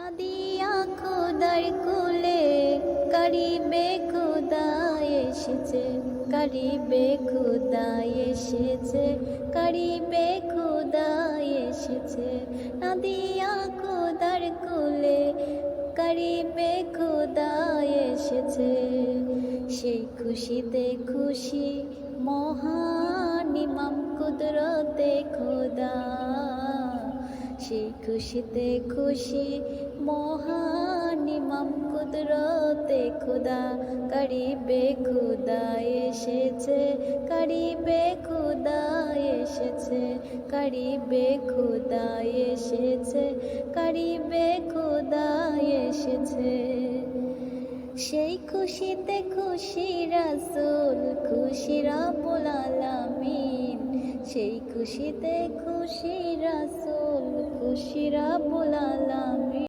নদিয়া খোদার কুলে করিবে খুদা এসেছে, করিবে খুদা এসেছে, করিবে খুদা এসেছে। নদিয়া খোদার কুলে করিবে খুদা এসেছে। সেই খুশিতে খুশি মহান ইমাম কুদরতে খোদা, সেই খুশিতে খুশি মহান ইমাম কুদরতে খোদা। করিবে খুদা এসেছে, করিবে খুদা এসেছে, করিবে খুদা এসেছে, করিবে খুদা এসেছে। সেই খুশিতে খুশি রাসূল, খুশি রাব্বুল আলামিন। সেই খুশিতে খুশি রাসূল, খুশি রাব্বুল আলামিন।